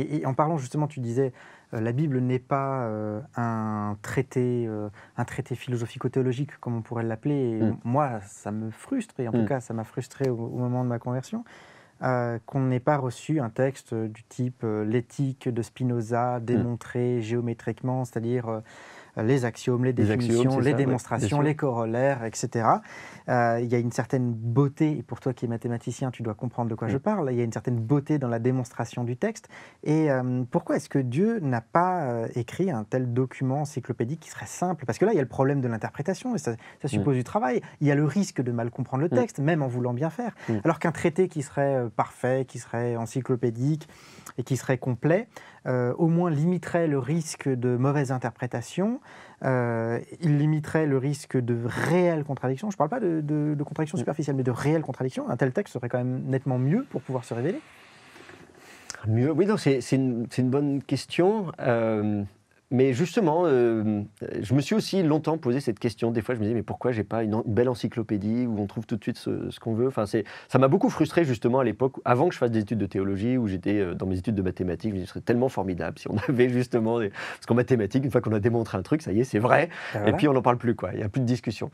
Et en parlant justement, tu disais, la Bible n'est pas un traité philosophico-théologique, comme on pourrait l'appeler. Et moi, ça me frustre, et en tout cas, ça m'a frustré au moment de ma conversion, qu'on n'ait pas reçu un texte du type l'éthique de Spinoza, démontré géométriquement, c'est-à-dire les axiomes, les définitions, les démonstrations, les corollaires, etc. Il y a une certaine beauté, et pour toi qui es mathématicien, tu dois comprendre de quoi je parle, il y a une certaine beauté dans la démonstration du texte. Et pourquoi est-ce que Dieu n'a pas écrit un tel document encyclopédique qui serait simple? Parce que là, il y a le problème de l'interprétation, et ça suppose du travail. Il y a le risque de mal comprendre le texte, même en voulant bien faire. Alors qu'un traité qui serait parfait, qui serait encyclopédique et qui serait complet, au moins limiterait le risque de mauvaise interprétation, il limiterait le risque de réelles contradictions. Je ne parle pas de contradictions superficielles, mais de réelles contradictions. Un tel texte serait quand même nettement mieux pour pouvoir se révéler. Mieux, oui, c'est une bonne question. Mais justement, je me suis aussi longtemps posé cette question. Des fois, je me disais, mais pourquoi j'ai pas une belle encyclopédie où on trouve tout de suite ce qu'on veut? Enfin, ça m'a beaucoup frustré justement à l'époque, avant que je fasse des études de théologie, où j'étais dans mes études de mathématiques. Je me disais, ce serait tellement formidable si on avait justement... Parce qu'en mathématiques, une fois qu'on a démontré un truc, ça y est, c'est vrai. Et puis, on n'en parle plus, quoi. Il n'y a plus de discussion.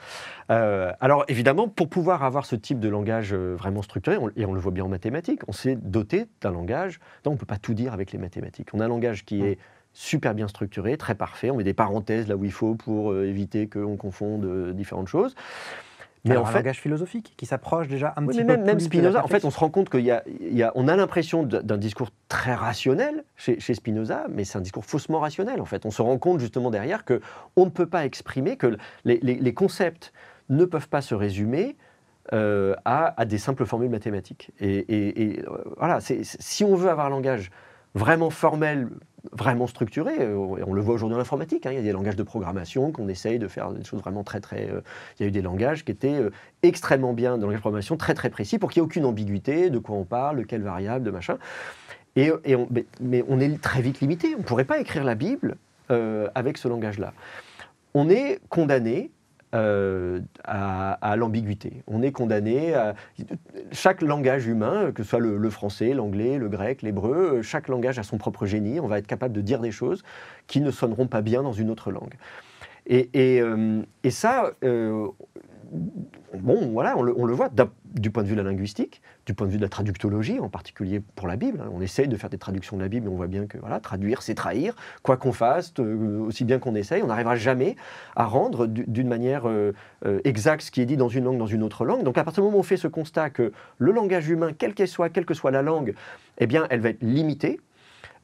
Alors, évidemment, pour pouvoir avoir ce type de langage vraiment structuré, et on le voit bien en mathématiques, on s'est doté d'un langage... Non, on ne peut pas tout dire avec les mathématiques. On a un langage qui est super bien structuré, très parfait. On met des parenthèses là où il faut pour éviter qu'on confonde différentes choses. Mais alors, en fait, un langage philosophique qui s'approche déjà un petit peu même Spinoza, en fait, on se rend compte on a l'impression d'un discours très rationnel chez Spinoza, mais c'est un discours faussement rationnel. En fait, on se rend compte justement derrière qu'on ne peut pas exprimer, que les concepts ne peuvent pas se résumer à des simples formules mathématiques. Et voilà, si on veut avoir un langage vraiment formel, vraiment structuré, et on le voit aujourd'hui en informatique, il y a des langages de programmation qu'on essaye de faire des choses vraiment très... il y a eu des langages qui étaient extrêmement bien, dans la programmation, très très précis, pour qu'il n'y ait aucune ambiguïté, de quoi on parle, de quelle variable, de machin. Mais on est très vite limité, on ne pourrait pas écrire la Bible avec ce langage-là. On est condamné à l'ambiguïté. On est condamné à... Chaque langage humain, que ce soit le français, l'anglais, le grec, l'hébreu, chaque langage a son propre génie. On va être capable de dire des choses qui ne sonneront pas bien dans une autre langue. Et ça, bon, voilà, on le voit du point de vue de la linguistique, du point de vue de la traductologie, en particulier pour la Bible. On essaye de faire des traductions de la Bible, mais on voit bien que voilà, traduire, c'est trahir. Quoi qu'on fasse, aussi bien qu'on essaye, on n'arrivera jamais à rendre d'une manière exacte ce qui est dit dans une langue, dans une autre langue. Donc à partir du moment où on fait ce constat que le langage humain, quelle que soit la langue, eh bien, elle va être limitée,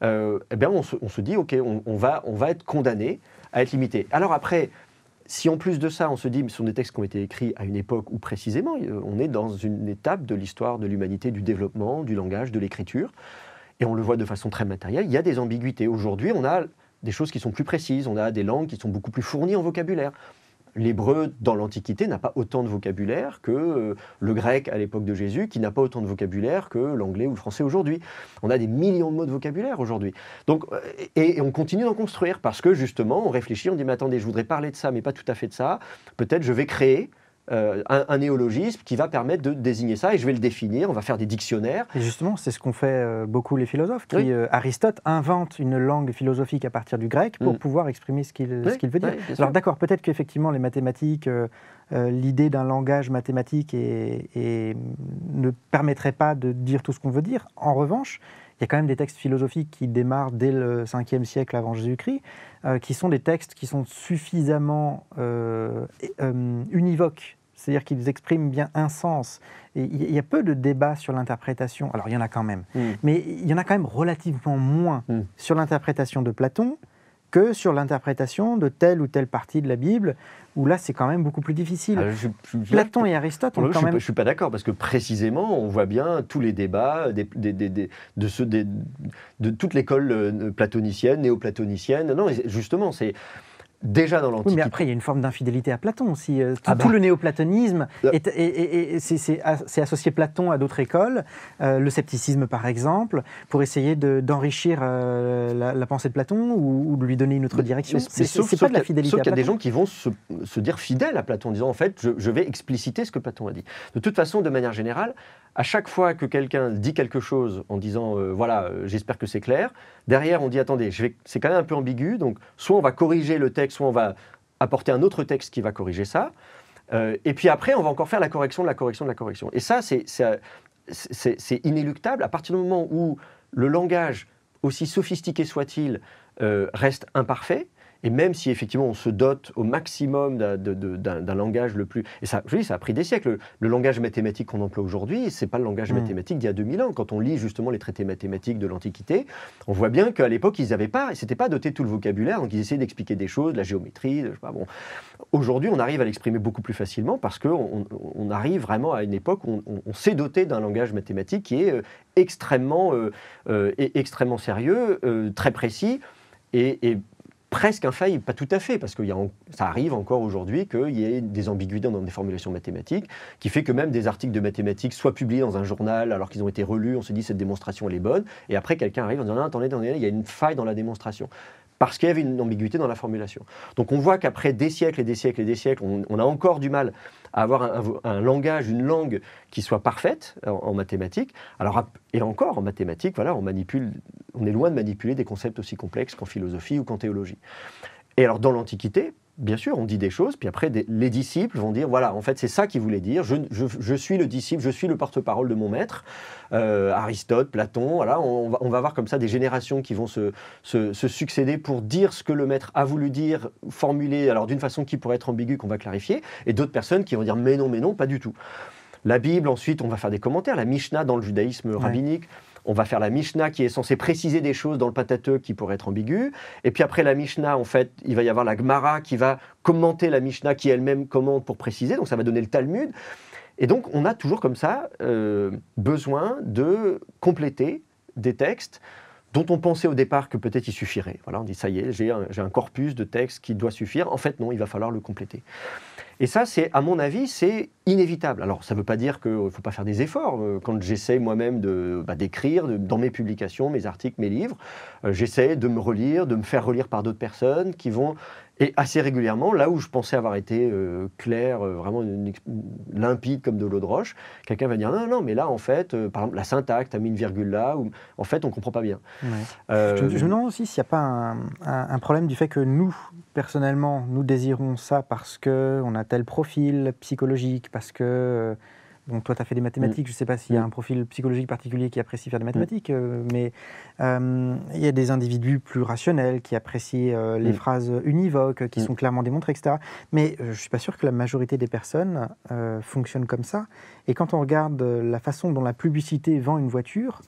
eh bien, on se dit, OK, on va être condamné à être limité. Alors après, si en plus de ça, on se dit, mais ce sont des textes qui ont été écrits à une époque où précisément, on est dans une étape de l'histoire de l'humanité, du développement, du langage, de l'écriture, et on le voit de façon très matérielle, il y a des ambiguïtés. Aujourd'hui, on a des choses qui sont plus précises, on a des langues qui sont beaucoup plus fournies en vocabulaire. L'hébreu, dans l'Antiquité, n'a pas autant de vocabulaire que le grec à l'époque de Jésus, qui n'a pas autant de vocabulaire que l'anglais ou le français aujourd'hui. On a des millions de mots de vocabulaire aujourd'hui. Donc, et on continue d'en construire, parce que justement, on réfléchit, on dit, mais attendez, je voudrais parler de ça, mais pas tout à fait de ça. Peut-être je vais créer un néologisme qui va permettre de désigner ça, et je vais le définir, on va faire des dictionnaires. Et justement, c'est ce qu'ont fait beaucoup les philosophes. Aristote invente une langue philosophique à partir du grec pour pouvoir exprimer ce qu'il veut dire. Alors d'accord, peut-être qu'effectivement les mathématiques, l'idée d'un langage mathématique ne permettrait pas de dire tout ce qu'on veut dire. En revanche, il y a quand même des textes philosophiques qui démarrent dès le 5e siècle avant Jésus-Christ, qui sont des textes qui sont suffisamment univoques, c'est-à-dire qu'ils expriment bien un sens. Et il y a peu de débats sur l'interprétation, alors il y en a quand même, mais il y en a quand même relativement moins sur l'interprétation de Platon que sur l'interprétation de telle ou telle partie de la Bible, où là, c'est quand même beaucoup plus difficile. Platon et Aristote ont quand même... Je ne suis pas d'accord, parce que précisément, on voit bien tous les débats de toute l'école platonicienne, néo-platonicienne. Non, justement, déjà dans Oui, l'Antiquité. mais après, il y a une forme d'infidélité à Platon aussi. Ah Tout bah. le néoplatonisme, c'est associé Platon à d'autres écoles, le scepticisme par exemple, pour essayer d'enrichir la pensée de Platon ou de lui donner une autre direction. C'est pas de la fidélité sauf à qu'il y a des Platon. gens qui vont se dire fidèles à Platon, en disant en fait, je vais expliciter ce que Platon a dit. De toute façon, de manière générale, à chaque fois que quelqu'un dit quelque chose en disant voilà, j'espère que c'est clair, derrière on dit attendez, c'est quand même un peu ambigu, donc soit on va corriger le texte, soit on va apporter un autre texte qui va corriger ça, et puis après on va encore faire la correction de la correction de la correction. Et ça, c'est inéluctable à partir du moment où le langage, aussi sophistiqué soit-il, reste imparfait. Et même si effectivement on se dote au maximum d'un langage le plus... Et ça, je dis, ça a pris des siècles. Le langage mathématique qu'on emploie aujourd'hui, ce n'est pas le langage mathématique d'il y a 2000 ans. Quand on lit justement les traités mathématiques de l'Antiquité, on voit bien qu'à l'époque, ils ne s'étaient pas dotés tout le vocabulaire, donc ils essayaient d'expliquer des choses, de la géométrie, je sais pas, bon. Aujourd'hui, on arrive à l'exprimer beaucoup plus facilement parce qu'on arrive vraiment à une époque où on s'est doté d'un langage mathématique qui est extrêmement sérieux, très précis et presque infaillible, pas tout à fait, parce que ça arrive encore aujourd'hui qu'il y ait des ambiguïtés dans des formulations mathématiques, qui fait que même des articles de mathématiques soient publiés dans un journal alors qu'ils ont été relus, on se dit cette démonstration elle est bonne, et après quelqu'un arrive en disant non, attendez, il y a une faille dans la démonstration. Parce qu'il y avait une ambiguïté dans la formulation. Donc on voit qu'après des siècles et des siècles et des siècles, on a encore du mal à avoir un langage, une langue qui soit parfaite en mathématiques. Alors, et encore en mathématiques, voilà, on est loin de manipuler des concepts aussi complexes qu'en philosophie ou qu'en théologie. Et alors dans l'Antiquité, bien sûr, on dit des choses, puis après les disciples vont dire, voilà, en fait c'est ça qu'il voulait dire, je suis le disciple, je suis le porte-parole de mon maître, Aristote, Platon, voilà, on va avoir comme ça des générations qui vont se succéder pour dire ce que le maître a voulu dire, formuler alors d'une façon qui pourrait être ambiguë, qu'on va clarifier, et d'autres personnes qui vont dire mais non, pas du tout. La Bible, ensuite, on va faire des commentaires, la Mishnah dans le judaïsme rabbinique, on va faire la Mishnah qui est censée préciser des choses dans le Pentateuque qui pourraient être ambiguës. Et puis après la Mishnah, en fait, il va y avoir la Gemara qui va commenter la Mishnah qui elle-même commente pour préciser. Donc ça va donner le Talmud. Et donc on a toujours comme ça besoin de compléter des textes dont on pensait au départ que peut-être il suffirait. Voilà, on dit ça y est, j'ai un corpus de textes qui doit suffire. En fait non, il va falloir le compléter. Et ça, à mon avis, c'est inévitable. Alors, ça ne veut pas dire qu'il ne faut pas faire des efforts. Quand j'essaie moi-même d'écrire, dans mes publications, mes articles, mes livres, j'essaie de me relire, de me faire relire par d'autres personnes qui vont... Et assez régulièrement, là où je pensais avoir été clair, vraiment limpide comme de l'eau de roche, quelqu'un va dire non, mais là, en fait, par exemple, la syntaxe, tu as mis une virgule là, ou en fait, on ne comprend pas bien. Ouais. Je me demande aussi s'il n'y a pas un problème du fait que nous, personnellement, nous désirons ça parce qu'on a tel profil psychologique, parce que... Bon, toi, tu as fait des mathématiques, je ne sais pas s'il y a un profil psychologique particulier qui apprécie faire des mathématiques, mais il y a des individus plus rationnels qui apprécient les phrases univoques, qui sont clairement démontrées, etc. Mais je ne suis pas sûr que la majorité des personnes fonctionnent comme ça. Et quand on regarde la façon dont la publicité vend une voiture,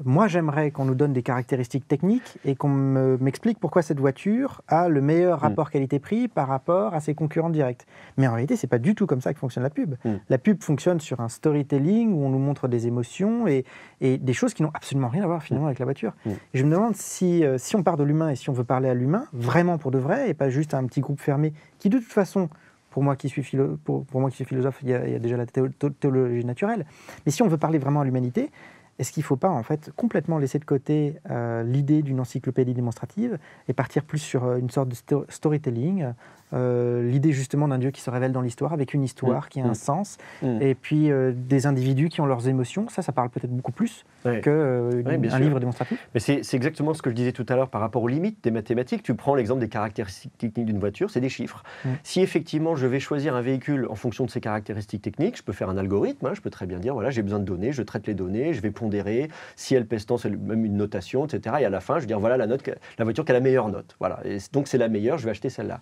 moi, j'aimerais qu'on nous donne des caractéristiques techniques et qu'on m'explique pourquoi cette voiture a le meilleur rapport qualité-prix par rapport à ses concurrents directs. Mais en réalité, ce n'est pas du tout comme ça que fonctionne la pub. La pub fonctionne sur un storytelling où on nous montre des émotions et des choses qui n'ont absolument rien à voir finalement avec la voiture. Et je me demande si on part de l'humain et si on veut parler à l'humain, vraiment pour de vrai, et pas juste à un petit groupe fermé qui, de toute façon, pour moi qui suis philosophe, il y a déjà la théologie naturelle. Mais si on veut parler vraiment à l'humanité, est-ce qu'il ne faut pas en fait complètement laisser de côté l'idée d'une encyclopédie démonstrative et partir plus sur une sorte de storytelling, l'idée justement d'un Dieu qui se révèle dans l'histoire avec une histoire qui a un sens et puis des individus qui ont leurs émotions, ça parle peut-être beaucoup plus qu'un livre démonstratif. Mais c'est exactement ce que je disais tout à l'heure par rapport aux limites des mathématiques. Tu prends l'exemple des caractéristiques techniques d'une voiture, c'est des chiffres. Si effectivement je vais choisir un véhicule en fonction de ses caractéristiques techniques, je peux faire un algorithme, je peux très bien dire voilà, j'ai besoin de données, je traite les données, je vais pondérer, si elle pèse tant, c'est même une notation, etc. Et à la fin, je vais dire voilà la voiture qui a la meilleure note. Voilà. Et donc c'est la meilleure, je vais acheter celle-là.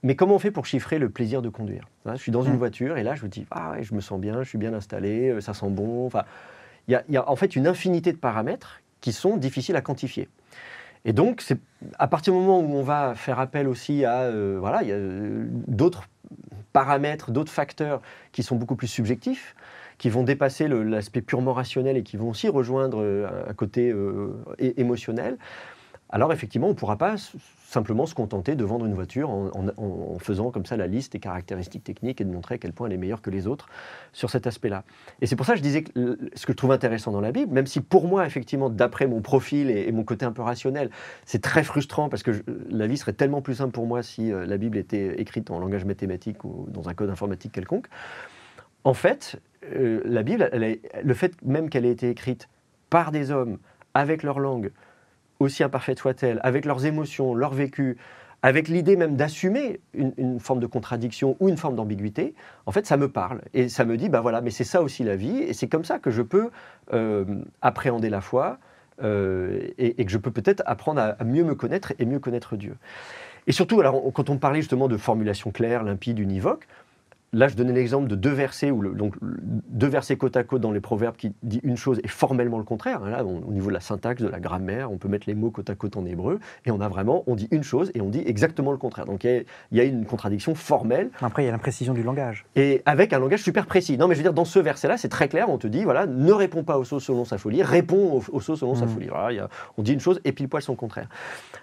Mais comment on fait pour chiffrer le plaisir de conduire ? Je suis dans une voiture et là je me dis je me sens bien, je suis bien installé, ça sent bon. Enfin, il y a en fait une infinité de paramètres qui sont difficiles à quantifier. Et donc, c'est à partir du moment où on va faire appel aussi à il y a d'autres paramètres, d'autres facteurs qui sont beaucoup plus subjectifs, qui vont dépasser l'aspect purement rationnel et qui vont aussi rejoindre un côté émotionnel. alors effectivement, on ne pourra pas simplement se contenter de vendre une voiture en faisant comme ça la liste des caractéristiques techniques et de montrer à quel point elle est meilleure que les autres sur cet aspect-là. Et c'est pour ça que je disais que ce que je trouve intéressant dans la Bible, même si pour moi, effectivement, d'après mon profil et mon côté un peu rationnel, c'est très frustrant parce que la vie serait tellement plus simple pour moi si la Bible était écrite en langage mathématique ou dans un code informatique quelconque. En fait, la Bible, le fait même qu'elle ait été écrite par des hommes, avec leur langue, aussi imparfaite soit-elle, avec leurs émotions, leur vécu, avec l'idée même d'assumer une forme de contradiction ou une forme d'ambiguïté, en fait, ça me parle. Et ça me dit, bah voilà, mais c'est ça aussi la vie, et c'est comme ça que je peux appréhender la foi, et que je peux peut-être apprendre à mieux me connaître et mieux connaître Dieu. Et surtout, alors, quand on parlait justement de formulation claire, limpide, univoque, là, je donnais l'exemple de deux versets, donc deux versets côte à côte dans les Proverbes qui disent une chose et formellement le contraire. Là, au niveau de la syntaxe, de la grammaire, on peut mettre les mots côte à côte en hébreu et on dit une chose et on dit exactement le contraire. Donc il y a une contradiction formelle. Après, il y a l'imprécision du langage. Et avec un langage super précis. Non, mais je veux dire, dans ce verset-là, c'est très clair. On te dit, voilà, ne réponds pas au sot selon sa folie, réponds au sot selon sa folie. Voilà, on dit une chose et pile poil son contraire.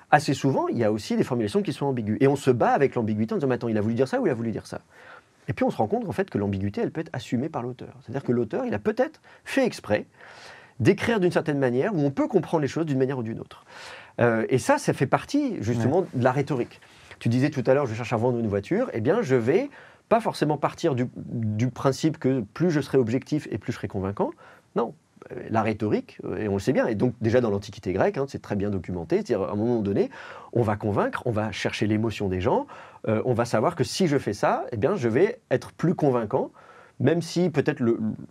Assez souvent, il y a aussi des formulations qui sont ambiguës. Et on se bat avec l'ambiguïté en disant, mais attends, il a voulu dire ça ou il a voulu dire ça ? Et puis on se rend compte en fait que l'ambiguïté, elle peut être assumée par l'auteur. C'est-à-dire que l'auteur, il a peut-être fait exprès d'écrire d'une certaine manière où on peut comprendre les choses d'une manière ou d'une autre. Et ça fait partie justement de la rhétorique. Tu disais tout à l'heure, je cherche à vendre une voiture. Eh bien, je vais pas forcément partir du principe que plus je serai objectif et plus je serai convaincant. Non. La rhétorique, et on le sait bien, et donc déjà dans l'Antiquité grecque, c'est très bien documenté, c'est-à-dire à un moment donné, on va convaincre, on va chercher l'émotion des gens, on va savoir que si je fais ça, eh bien, je vais être plus convaincant, même si peut-être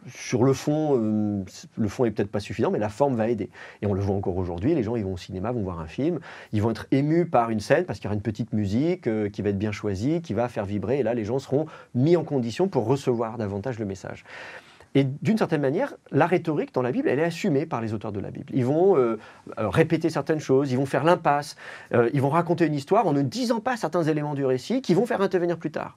sur le fond est peut-être pas suffisant, mais la forme va aider. Et on le voit encore aujourd'hui, les gens ils vont au cinéma, vont voir un film, ils vont être émus par une scène parce qu'il y aura une petite musique qui va être bien choisie, qui va faire vibrer, et là les gens seront mis en condition pour recevoir davantage le message. Et d'une certaine manière, la rhétorique dans la Bible, elle est assumée par les auteurs de la Bible. Ils vont répéter certaines choses, ils vont faire l'impasse, ils vont raconter une histoire en ne disant pas certains éléments du récit qui vont faire intervenir plus tard.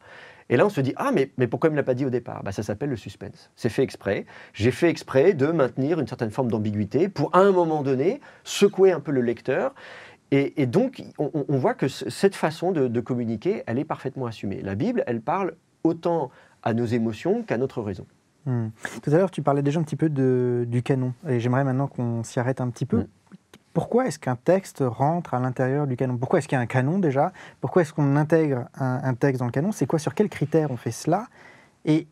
Et là, on se dit, ah, mais pourquoi il ne me l'a pas dit au départ ? Ça s'appelle le suspense. C'est fait exprès. J'ai fait exprès de maintenir une certaine forme d'ambiguïté pour, à un moment donné, secouer un peu le lecteur. Et donc, on voit que cette façon de communiquer, elle est parfaitement assumée. La Bible, elle parle autant à nos émotions qu'à notre raison. Tout à l'heure, tu parlais déjà un petit peu du canon. Et j'aimerais maintenant qu'on s'y arrête un petit peu. Pourquoi est-ce qu'un texte rentre à l'intérieur du canon ? Pourquoi est-ce qu'il y a un canon déjà ? Pourquoi est-ce qu'on intègre un texte dans le canon ? C'est quoi, sur quels critères on fait cela ? Et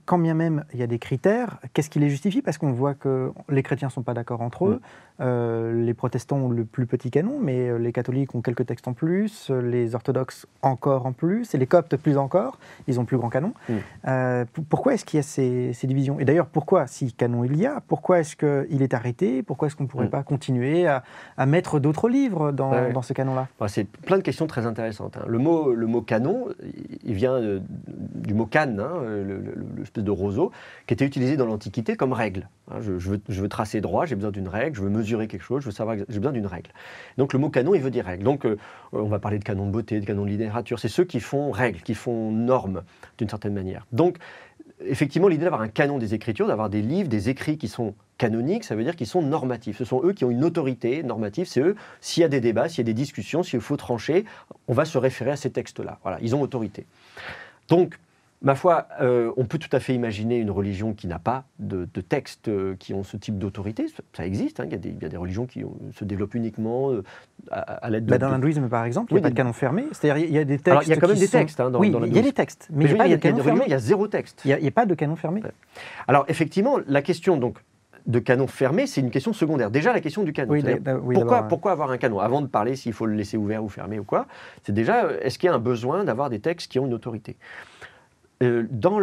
quand bien même il y a des critères, qu'est-ce qui les justifie ? Parce qu'on voit que les chrétiens ne sont pas d'accord entre eux, les protestants ont le plus petit canon, mais les catholiques ont quelques textes en plus, les orthodoxes encore en plus, et les coptes plus encore, ils ont le plus grand canon. Pourquoi est-ce qu'il y a ces divisions ? Et d'ailleurs, pourquoi, si canon il y a, pourquoi est-ce qu'il est arrêté ? Pourquoi est-ce qu'on ne pourrait pas continuer à mettre d'autres livres dans ce canon-là ? C'est plein de questions très intéressantes. Le mot canon, il vient du mot canne, l'espèce de roseau, qui était utilisé dans l'Antiquité comme règle. Je veux tracer droit, j'ai besoin d'une règle, je veux mesurer quelque chose, je veux savoir, j'ai besoin d'une règle. Donc le mot canon, il veut dire règle. Donc on va parler de canon de beauté, de canon de littérature, c'est ceux qui font règle, qui font norme, d'une certaine manière. Donc effectivement, l'idée d'avoir un canon des Écritures, d'avoir des livres, des écrits qui sont canoniques, ça veut dire qu'ils sont normatifs. Ce sont eux qui ont une autorité normative, c'est eux, s'il y a des débats, s'il y a des discussions, s'il faut trancher, on va se référer à ces textes-là. Voilà, ils ont autorité. Donc, ma foi, on peut tout à fait imaginer une religion qui n'a pas de textes qui ont ce type d'autorité. Ça existe, il y a des religions qui se développent uniquement à l'aide de... Dans l'hindouisme, par exemple, il n'y a pas de canon fermé. C'est-à-dire, il y a des textes. Alors, il y a quand même des textes dans l'hindouisme. Il y a des textes, mais il n'y a pas de canon fermé. Il y a zéro texte. Il n'y a pas de canon fermé. Alors, effectivement, la question de canon fermé, c'est une question secondaire. Déjà, la question du canon. Pourquoi avoir un canon ? Avant de parler s'il faut le laisser ouvert ou fermé ou quoi, c'est déjà, est-ce qu'il y a un besoin d'avoir des textes qui ont une autorité ? Dans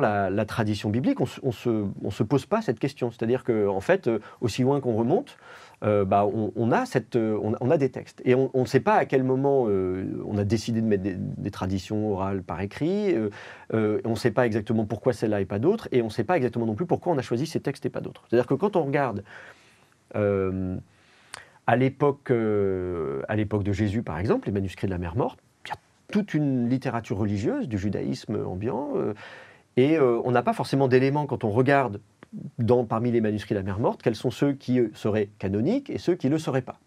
la tradition biblique, on se pose pas cette question. C'est-à-dire qu'en fait, aussi loin qu'on remonte, on a des textes. Et on ne sait pas à quel moment on a décidé de mettre des traditions orales par écrit. On ne sait pas exactement pourquoi celle-là et pas d'autres. Et on ne sait pas exactement non plus pourquoi on a choisi ces textes et pas d'autres. C'est-à-dire que quand on regarde à l'époque de Jésus, par exemple, les manuscrits de la Mer Morte, toute une littérature religieuse, du judaïsme ambiant, et on n'a pas forcément d'éléments quand on regarde parmi les manuscrits de la Mer Morte, quels sont ceux qui seraient canoniques et ceux qui ne le seraient pas.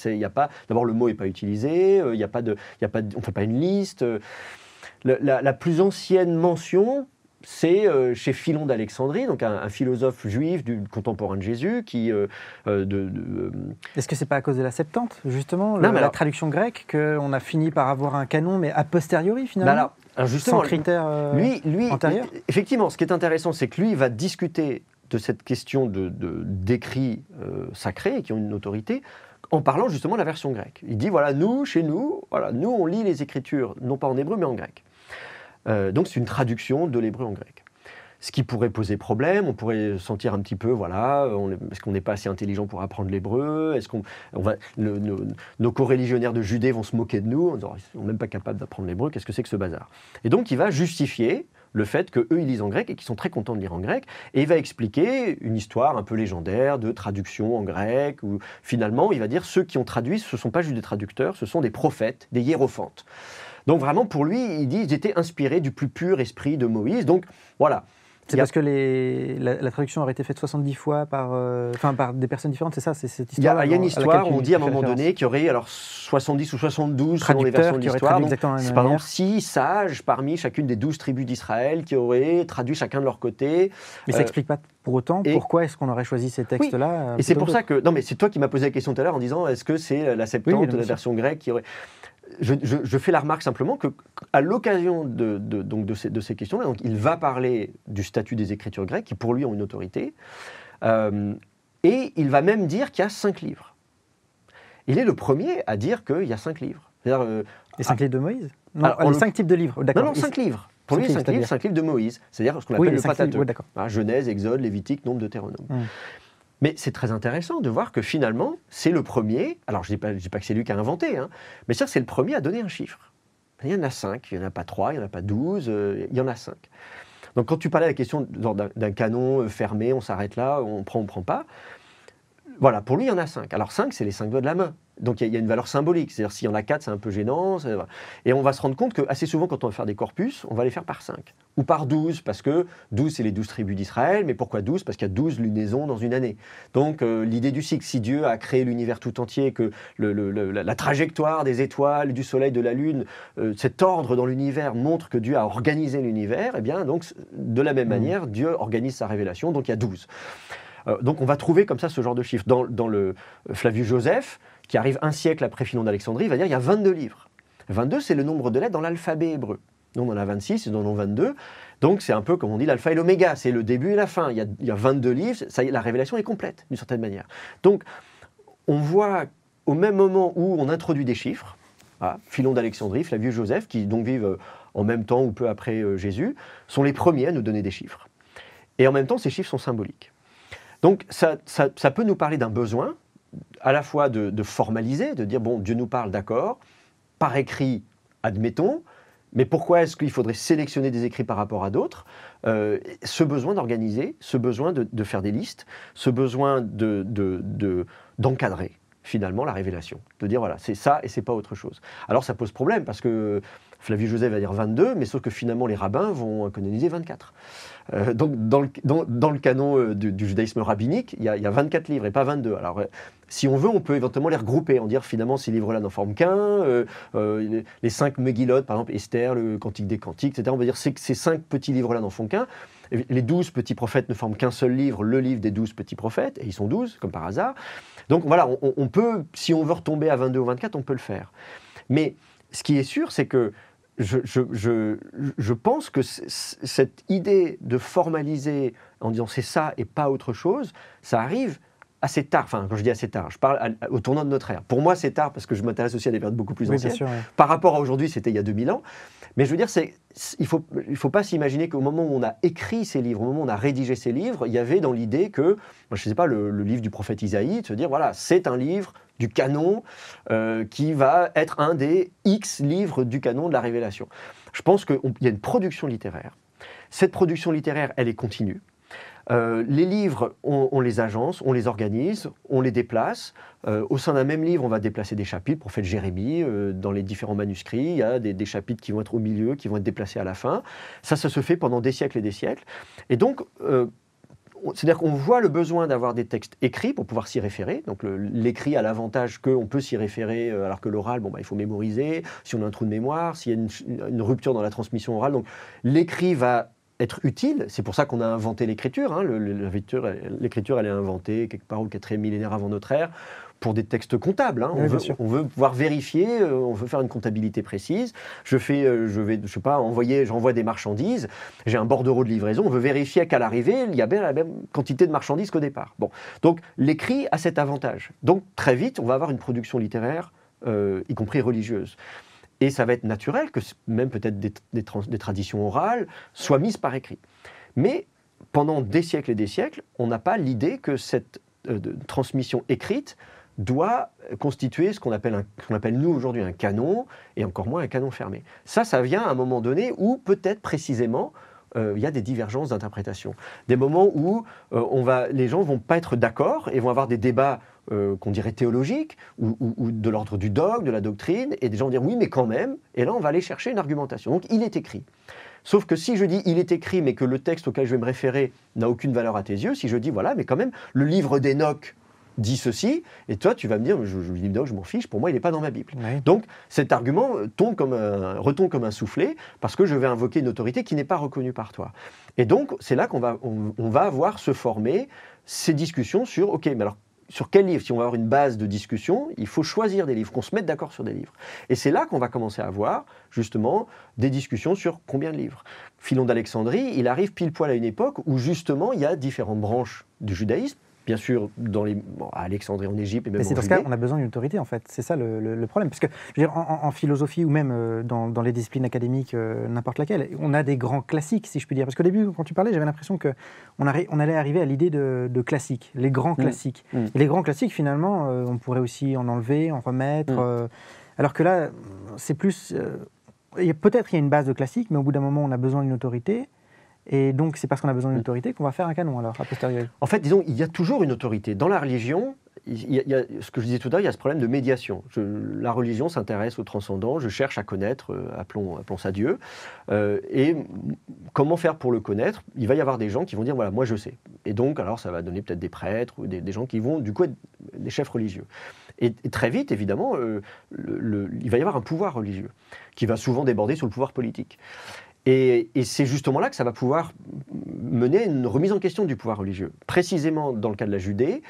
Y a pas, d'abord, le mot n'est pas utilisé, on ne fait pas une liste. La plus ancienne mention, c'est chez Philon d'Alexandrie, donc un philosophe juif contemporain de Jésus, qui... Est-ce que c'est pas à cause de la Septante, justement, la traduction grecque, qu'on a fini par avoir un canon, mais a posteriori, finalement, alors justement, sans critères antérieurs? Effectivement, ce qui est intéressant, c'est que lui, il va discuter de cette question d'écrits sacrés, qui ont une autorité, en parlant justement de la version grecque. Il dit, voilà, chez nous, on lit les Écritures, non pas en hébreu, mais en grec. Donc c'est une traduction de l'hébreu en grec. Ce qui pourrait poser problème, on pourrait sentir un petit peu, est-ce qu'on n'est pas assez intelligent pour apprendre l'hébreu? Est-ce nos coreligionnaires de Judée vont se moquer de nous en disant, ils ne sont même pas capables d'apprendre l'hébreu, qu'est-ce que c'est que ce bazar? Et donc il va justifier le fait qu'eux, ils lisent en grec et qu'ils sont très contents de lire en grec, et il va expliquer une histoire un peu légendaire de traduction en grec, où finalement, il va dire, ceux qui ont traduit, ce ne sont pas juste des traducteurs, ce sont des prophètes, des hiérophantes. Donc vraiment, pour lui, il dit, ils étaient inspirés du plus pur esprit de Moïse. Donc voilà. C'est parce que la traduction aurait été faite 70 fois par des personnes différentes, c'est ça, c'est cette histoire. Il y a une histoire, on dit à un moment donné qu'il y aurait 70 ou 72 selon les versions de l'histoire. C'est par exemple 6 sages parmi chacune des 12 tribus d'Israël qui auraient traduit chacun de leur côté. Mais ça n'explique pas pour autant pourquoi est-ce qu'on aurait choisi ces textes-là. Oui. Et c'est pour ça que... Non mais c'est toi qui m'as posé la question tout à l'heure en disant est-ce que c'est la Septante, la version grecque qui aurait... Je fais la remarque simplement qu'à l'occasion de ces questions-là, donc il va parler du statut des Écritures grecques, qui pour lui ont une autorité, et il va même dire qu'il y a 5 livres. Il est le premier à dire qu'il y a 5 livres. Les 5 livres de Moïse? Non, les 5 types de livres, d'accord. Non, 5 livres. Pour lui, 5 livres de Moïse, c'est-à-dire ce qu'on appelle le Pentateuque. Genèse, Exode, Lévitique, Nombre, Deutéronome. Mais c'est très intéressant de voir que finalement, c'est le premier, alors je ne dis pas que c'est lui qui a inventé, mais c'est le premier à donner un chiffre. Il y en a 5, il n'y en a pas 3, il n'y en a pas 12, il y en a 5. Donc quand tu parlais de la question d'un canon fermé, on s'arrête là, on prend pas, voilà, pour lui, il y en a 5. Alors 5, c'est les 5 doigts de la main. Donc il y a une valeur symbolique, c'est-à-dire s'il y en a 4, c'est un peu gênant. Et on va se rendre compte qu'assez souvent, quand on va faire des corpus, on va les faire par 5. Ou par 12, parce que 12, c'est les 12 tribus d'Israël. Mais pourquoi 12 ? Parce qu'il y a 12 lunaisons dans une année. Donc l'idée du cycle, si Dieu a créé l'univers tout entier, que la trajectoire des étoiles, du soleil, de la lune, cet ordre dans l'univers montre que Dieu a organisé l'univers, et bien donc de la même manière, Dieu organise sa révélation, donc il y a 12. Donc on va trouver comme ça ce genre de chiffres. Dans le Flavius Joseph, qui arrive un siècle après Philon d'Alexandrie, il va dire qu'il y a 22 livres. 22, c'est le nombre de lettres dans l'alphabet hébreu. Nous, on en a 26, ils en ont 22. Donc c'est un peu comme on dit l'alpha et l'oméga, c'est le début et la fin. Il y a 22 livres, ça y est, la révélation est complète, d'une certaine manière. Donc on voit au même moment où on introduit des chiffres, Philon d'Alexandrie, Flavius Joseph, qui donc vivent en même temps ou peu après Jésus, sont les premiers à nous donner des chiffres. Et en même temps, ces chiffres sont symboliques. Donc ça peut nous parler d'un besoin, à la fois de formaliser, de dire, bon, Dieu nous parle, d'accord, par écrit, admettons, mais pourquoi est-ce qu'il faudrait sélectionner des écrits par rapport à d'autres ? Ce besoin d'organiser, ce besoin de faire des listes, ce besoin d'encadrer finalement la révélation, de dire voilà, c'est ça et c'est pas autre chose. Alors ça pose problème parce que Flavius Joseph va dire 22, mais sauf que finalement les rabbins vont canoniser 24. Donc dans le canon du judaïsme rabbinique, il y a 24 livres et pas 22. Alors si on veut, on peut éventuellement les regrouper, en dire finalement ces livres-là n'en forment qu'un, les 5 Megillot, par exemple Esther, le Cantique des Cantiques, etc. On va dire que ces 5 petits livres-là n'en font qu'un. Les 12 petits prophètes ne forment qu'un seul livre, le livre des 12 petits prophètes, et ils sont 12, comme par hasard. Donc voilà, on peut, si on veut retomber à 22 ou 24, on peut le faire. Mais ce qui est sûr, c'est que je pense que cette idée de formaliser en disant c'est ça et pas autre chose, ça arrive assez tard. Enfin, quand je dis assez tard, je parle au tournant de notre ère. Pour moi, c'est tard parce que je m'intéresse aussi à des périodes beaucoup plus anciennes. Bien sûr, ouais. Par rapport à aujourd'hui, c'était il y a 2000 ans. Mais je veux dire, il faut pas s'imaginer qu'au moment où on a écrit ces livres, au moment où on a rédigé ces livres, il y avait dans l'idée que, moi, je ne sais pas, le livre du prophète Isaïe, de se dire, voilà, c'est un livre du canon qui va être un des X livres du canon de la Révélation. Je pense qu'il y a une production littéraire. Cette production littéraire, elle est continue. Les livres, on les agence, on les organise, on les déplace. Au sein d'un même livre, on va déplacer des chapitres. Pour prophète Jérémie, dans les différents manuscrits, il y a des chapitres qui vont être au milieu, qui vont être déplacés à la fin. Ça se fait pendant des siècles et des siècles. Et donc, c'est-à-dire qu'on voit le besoin d'avoir des textes écrits pour pouvoir s'y référer. Donc l'écrit a l'avantage qu'on peut s'y référer, alors que l'oral, il faut mémoriser, si on a un trou de mémoire, s'il y a une rupture dans la transmission orale. Donc l'écrit va être utile, c'est pour ça qu'on a inventé l'écriture. Hein. L'écriture, elle est inventée quelque part au 4e millénaire avant notre ère, pour des textes comptables. Hein. Oui, on veut pouvoir vérifier, on veut faire une comptabilité précise. J'envoie des marchandises, j'ai un bordereau de livraison, on veut vérifier qu'à l'arrivée, il y a bien la même quantité de marchandises qu'au départ. Bon. Donc l'écrit a cet avantage. Donc très vite, on va avoir une production littéraire, y compris religieuse. Et ça va être naturel que même peut-être des traditions orales soient mises par écrit. Mais pendant des siècles et des siècles, on n'a pas l'idée que cette transmission écrite doit constituer ce qu'on appelle nous aujourd'hui un canon, et encore moins un canon fermé. Ça vient à un moment donné où peut-être précisément il y a des divergences d'interprétation. Des moments où les gens ne vont pas être d'accord et vont avoir des débats qu'on dirait théologiques ou de l'ordre du dogme, de la doctrine, et des gens vont dire oui mais quand même, et là on va aller chercher une argumentation. Donc il est écrit. Sauf que si je dis il est écrit mais que le texte auquel je vais me référer n'a aucune valeur à tes yeux, si je dis voilà mais quand même le livre d'Enoch dit ceci, et toi tu vas me dire le livre d'Enoch je m'en fiche, pour moi il n'est pas dans ma Bible. Oui. Donc cet argument retombe comme un soufflet parce que je vais invoquer une autorité qui n'est pas reconnue par toi. Et donc c'est là qu'on va avoir se former ces discussions sur ok mais alors sur quel livre? Si on va avoir une base de discussion, il faut choisir des livres, qu'on se mette d'accord sur des livres. Et c'est là qu'on va commencer à avoir, justement, des discussions sur combien de livres. Philon d'Alexandrie, il arrive pile poil à une époque où, justement, il y a différentes branches du judaïsme. Bien sûr, à Alexandrie, en Égypte, et même mais c'est en dans ce Judée. cas, on a besoin d'une autorité, en fait. C'est ça le problème. Parce que, je veux dire, en philosophie ou même dans les disciplines académiques, n'importe laquelle, on a des grands classiques, si je puis dire. Parce qu'au début, quand tu parlais, j'avais l'impression qu'on allait arriver à l'idée de classiques, les grands classiques. Et les grands classiques, finalement, on pourrait aussi en enlever, en remettre. Alors que là, c'est plus... peut-être qu'il y a une base de classiques, mais au bout d'un moment, on a besoin d'une autorité. Et donc, c'est parce qu'on a besoin d'une autorité qu'on va faire un canon, alors, a posteriori. En fait, disons, il y a toujours une autorité. Dans la religion, il y a ce que je disais tout à l'heure, il y a ce problème de médiation. La religion s'intéresse au transcendant, je cherche à connaître, appelons ça Dieu. Et comment faire pour le connaître? Il va y avoir des gens qui vont dire, voilà, moi je sais. Et donc, alors, ça va donner peut-être des prêtres ou des gens qui vont, du coup, être des chefs religieux. Et très vite, évidemment, il va y avoir un pouvoir religieux qui va souvent déborder sur le pouvoir politique. Et c'est justement là que ça va pouvoir mener à une remise en question du pouvoir religieux. Précisément dans le cas de la Judée,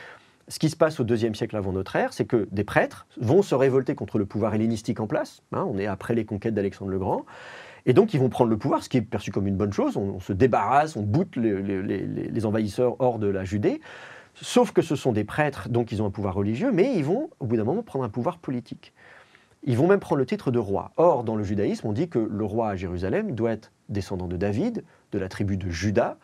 ce qui se passe au IIe siècle avant notre ère, c'est que des prêtres vont se révolter contre le pouvoir hellénistique en place. Hein, on est après les conquêtes d'Alexandre le Grand. Et donc ils vont prendre le pouvoir, ce qui est perçu comme une bonne chose. On se débarrasse, on boute les envahisseurs hors de la Judée. Sauf que ce sont des prêtres, donc ils ont un pouvoir religieux, mais ils vont, au bout d'un moment, prendre un pouvoir politique. Ils vont même prendre le titre de roi. Or, dans le judaïsme, on dit que le roi à Jérusalem doit être descendant de David, de la tribu de Juda.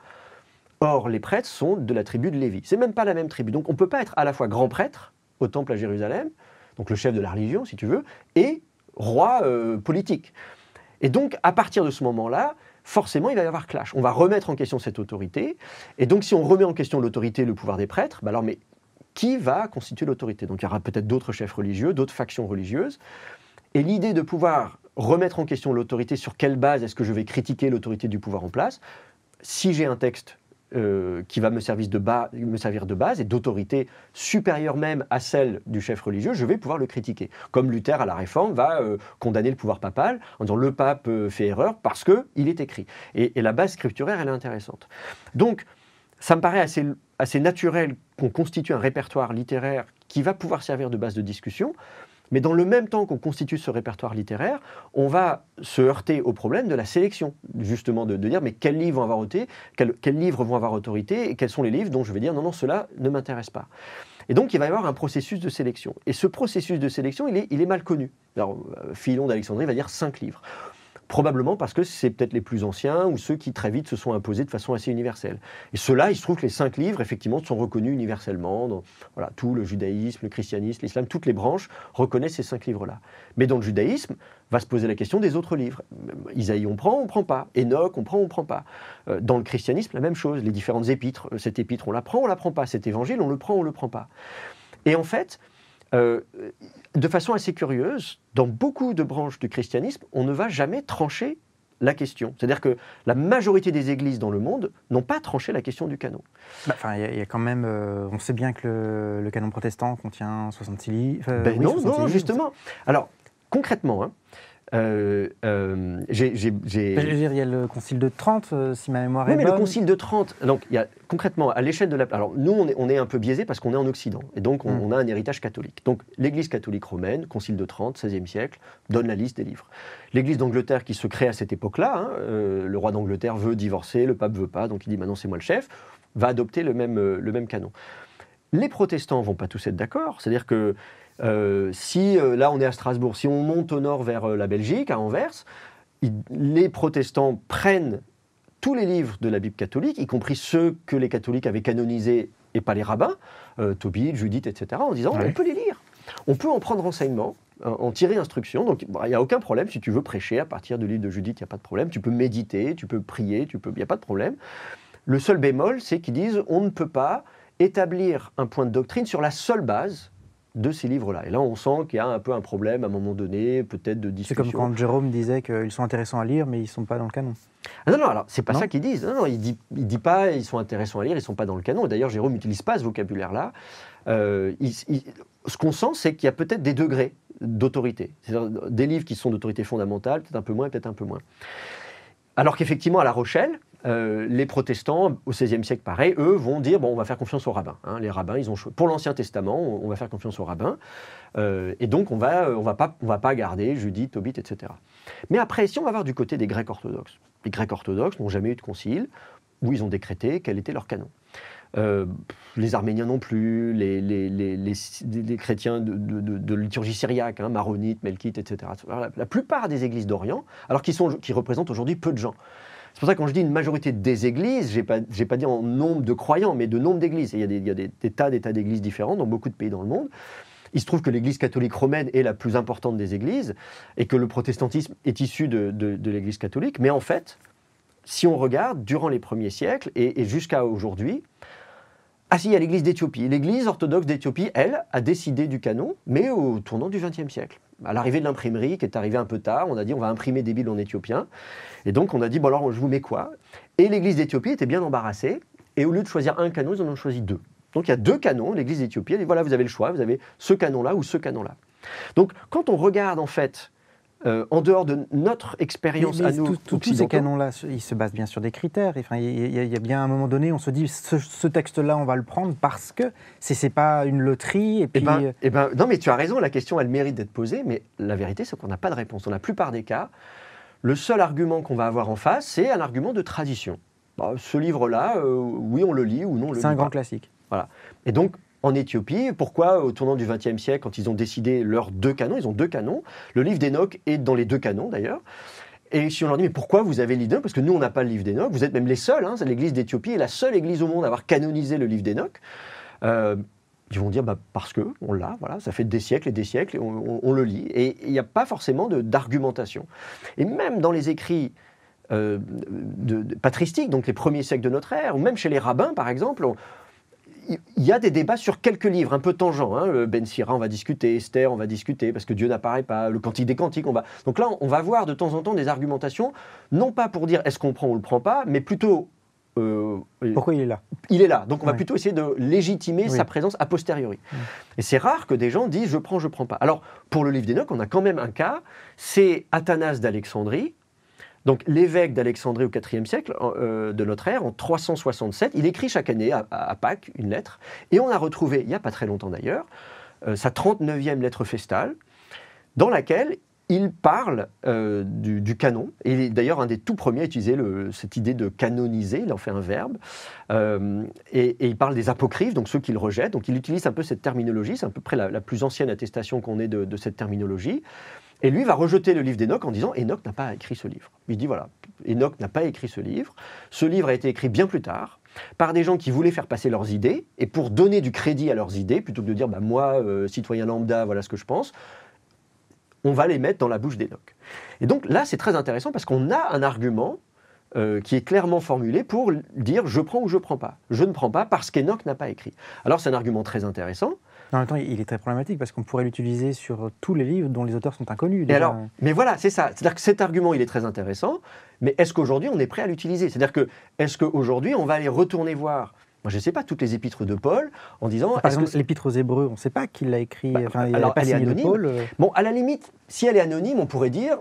Or, les prêtres sont de la tribu de Lévi. C'est même pas la même tribu. Donc, on ne peut pas être à la fois grand prêtre au temple à Jérusalem, donc le chef de la religion, si tu veux, et roi politique. Et donc, à partir de ce moment-là, forcément, il va y avoir clash. On va remettre en question cette autorité. Et donc, si on remet en question l'autorité, le pouvoir des prêtres, alors, mais qui va constituer l'autorité? Donc il y aura peut-être d'autres chefs religieux, d'autres factions religieuses. Et l'idée de pouvoir remettre en question l'autorité, sur quelle base est-ce que je vais critiquer l'autorité du pouvoir en place? Si j'ai un texte qui va me servir de base et d'autorité supérieure même à celle du chef religieux, je vais pouvoir le critiquer. Comme Luther à la Réforme va condamner le pouvoir papal en disant le pape fait erreur parce qu'il est écrit. Et la base scripturaire, elle est intéressante. Donc, ça me paraît assez naturel qu'on constitue un répertoire littéraire qui va pouvoir servir de base de discussion, mais dans le même temps qu'on constitue ce répertoire littéraire, on va se heurter au problème de la sélection, justement de dire mais quels livres vont avoir autorité et quels sont les livres dont je vais dire non, cela ne m'intéresse pas. Et donc il va y avoir un processus de sélection. Et ce processus de sélection, il est mal connu. Alors Philon d'Alexandrie va dire 5 livres. Probablement parce que c'est peut-être les plus anciens ou ceux qui très vite se sont imposés de façon assez universelle. Et ceux-là, il se trouve que les 5 livres, effectivement, sont reconnus universellement. Dans, tout le judaïsme, le christianisme, l'islam, toutes les branches reconnaissent ces 5 livres-là. Mais dans le judaïsme, va se poser la question des autres livres. Isaïe, on prend pas. Enoch, on prend pas. Dans le christianisme, la même chose. Les différentes épîtres. Cette épître, on la prend pas. Cet évangile, on le prend pas. Et en fait, de façon assez curieuse, dans beaucoup de branches du christianisme, on ne va jamais trancher la question. C'est-à-dire que la majorité des églises dans le monde n'ont pas tranché la question du canon. Il y a quand même, on sait bien que le canon protestant contient 66 livres. Non, justement. Alors, concrètement, hein, Je veux dire, il y a le Concile de Trente, si ma mémoire est bonne. Oui, mais le Concile de Trente, donc il y a concrètement à l'échelle de la... Alors nous, on est un peu biaisé parce qu'on est en Occident, et donc on a un héritage catholique. Donc l'Église catholique romaine, Concile de Trente, XVIe siècle, donne la liste des livres. L'Église d'Angleterre qui se crée à cette époque-là, hein, le roi d'Angleterre veut divorcer, le pape veut pas, donc il dit maintenant c'est moi le chef, va adopter le même canon. Les protestants vont pas tous être d'accord, c'est-à-dire que là on est à Strasbourg, si on monte au nord vers la Belgique, à Anvers, les protestants prennent tous les livres de la Bible catholique, y compris ceux que les catholiques avaient canonisés et pas les rabbins, Tobit, Judith, etc., en disant on peut les lire, on peut en prendre renseignement, en tirer instruction, donc il n'y a aucun problème, si tu veux prêcher à partir du livre de Judith, il n'y a pas de problème, tu peux méditer, tu peux prier, il n'y a pas de problème. Le seul bémol, c'est qu'ils disent on ne peut pas établir un point de doctrine sur la seule base de ces livres-là. Et là, on sent qu'il y a un peu un problème à un moment donné, peut-être de discussion. C'est comme quand Jérôme disait qu'ils sont intéressants à lire, mais ils ne sont pas dans le canon. Ah non, alors, c'est pas ça qu'ils disent. Non, il dit pas ils sont intéressants à lire, ils ne sont pas dans le canon. D'ailleurs, Jérôme n'utilise pas ce vocabulaire-là. Ce qu'on sent, c'est qu'il y a peut-être des degrés d'autorité. C'est-à-dire des livres qui sont d'autorité fondamentale, peut-être un peu moins, peut-être un peu moins. Alors qu'effectivement, à La Rochelle, les protestants, au XVIe siècle, pareil, eux vont dire bon, on va faire confiance aux rabbins. Hein. Les rabbins, ils ont pour l'Ancien Testament, on va faire confiance aux rabbins, et donc on va pas garder Judith, Tobit, etc. Mais après, si on va voir du côté des Grecs orthodoxes, les Grecs orthodoxes n'ont jamais eu de concile où ils ont décrété quel était leur canon. Les Arméniens non plus, les chrétiens de liturgie syriaque, hein, maronites, melkites, etc. La plupart des églises d'Orient, alors qui représentent aujourd'hui peu de gens. C'est pour ça que quand je dis une majorité des églises, je n'ai pas dit en nombre de croyants, mais de nombre d'églises. Et il y a des tas d'églises différentes dans beaucoup de pays dans le monde. Il se trouve que l'église catholique romaine est la plus importante des églises et que le protestantisme est issu de l'église catholique. Mais en fait, si on regarde, durant les premiers siècles et jusqu'à aujourd'hui, il y a l'église d'Éthiopie. L'église orthodoxe d'Éthiopie, elle, a décidé du canon, mais au tournant du XXe siècle. À l'arrivée de l'imprimerie, qui est arrivée un peu tard, on a dit on va imprimer des Bibles en éthiopien. Et donc on a dit bon alors je vous mets quoi? Et l'église d'Éthiopie était bien embarrassée, et au lieu de choisir un canon, ils en ont choisi deux. Donc il y a deux canons, l'église d'Éthiopie, elle dit voilà, vous avez le choix, vous avez ce canon-là ou ce canon-là. Donc quand on regarde en fait, en dehors de notre expérience à nous, tous ces canons-là, ils se basent bien sur des critères. Enfin, il y a bien un moment donné, on se dit ce texte-là, on va le prendre parce que c'est pas une loterie. Et puis... non, mais tu as raison, la question, elle mérite d'être posée, mais la vérité, c'est qu'on n'a pas de réponse. Dans la plupart des cas, le seul argument qu'on va avoir en face, c'est un argument de tradition. Ce livre-là, oui, on le lit ou non, on le lit pas. C'est un grand classique. Voilà. Et donc, en Éthiopie, pourquoi au tournant du XXe siècle, quand ils ont décidé leurs deux canons, ils ont deux canons, le livre d'Hénoch est dans les deux canons d'ailleurs, et si on leur dit mais pourquoi vous avez le livre d'Hénoch, parce que nous on n'a pas le livre d'Hénoch, vous êtes même les seuls, hein, l'église d'Éthiopie est la seule église au monde à avoir canonisé le livre d'Hénoch, ils vont dire parce que on l'a, voilà, ça fait des siècles et des siècles, et on le lit, et il n'y a pas forcément d'argumentation. Et même dans les écrits patristiques, donc les premiers siècles de notre ère, ou même chez les rabbins par exemple, il y a des débats sur quelques livres, un peu tangents. Hein. Ben Sira, on va discuter. Esther, on va discuter, parce que Dieu n'apparaît pas. Le Cantique des Cantiques, on va... Donc là, on va voir de temps en temps des argumentations, non pas pour dire est-ce qu'on prend ou on ne le prend pas, mais plutôt... pourquoi il est là? Il est là. Donc on va plutôt essayer de légitimer sa présence a posteriori. Et c'est rare que des gens disent je prends pas. Alors, pour le livre d'Hénoch, on a quand même un cas, c'est Athanase d'Alexandrie. Donc l'évêque d'Alexandrie au IVe siècle de notre ère, en 367, il écrit chaque année à Pâques une lettre, et on a retrouvé, il n'y a pas très longtemps d'ailleurs, sa 39e lettre festale, dans laquelle il parle du canon, et d'ailleurs un des tout premiers à utiliser cette idée de canoniser, il en fait un verbe, et il parle des apocryphes, donc ceux qu'il rejette, donc il utilise un peu cette terminologie, c'est à peu près la plus ancienne attestation qu'on ait de cette terminologie. Et lui va rejeter le livre d'Hénoch en disant Hénoch n'a pas écrit ce livre. Il dit voilà, Hénoch n'a pas écrit ce livre. Ce livre a été écrit bien plus tard par des gens qui voulaient faire passer leurs idées, et pour donner du crédit à leurs idées, plutôt que de dire moi, citoyen lambda, voilà ce que je pense, on va les mettre dans la bouche d'Hénoch. Et donc là, c'est très intéressant parce qu'on a un argument qui est clairement formulé pour dire je prends ou je prends pas. Je ne prends pas parce qu'Hénoch n'a pas écrit. Alors c'est un argument très intéressant, En même temps, il est très problématique parce qu'on pourrait l'utiliser sur tous les livres dont les auteurs sont inconnus. Et alors, mais voilà, c'est ça. C'est-à-dire que cet argument, il est très intéressant, mais est-ce qu'aujourd'hui, on est prêt à l'utiliser? C'est-à-dire que, est-ce qu'aujourd'hui, on va aller retourner voir, moi, je ne sais pas, toutes les épîtres de Paul, en disant... Par exemple, l'épître aux Hébreux, on ne sait pas qui l'a écrit, alors, elle est anonyme. Paul. Bon, à la limite, si elle est anonyme, on pourrait dire,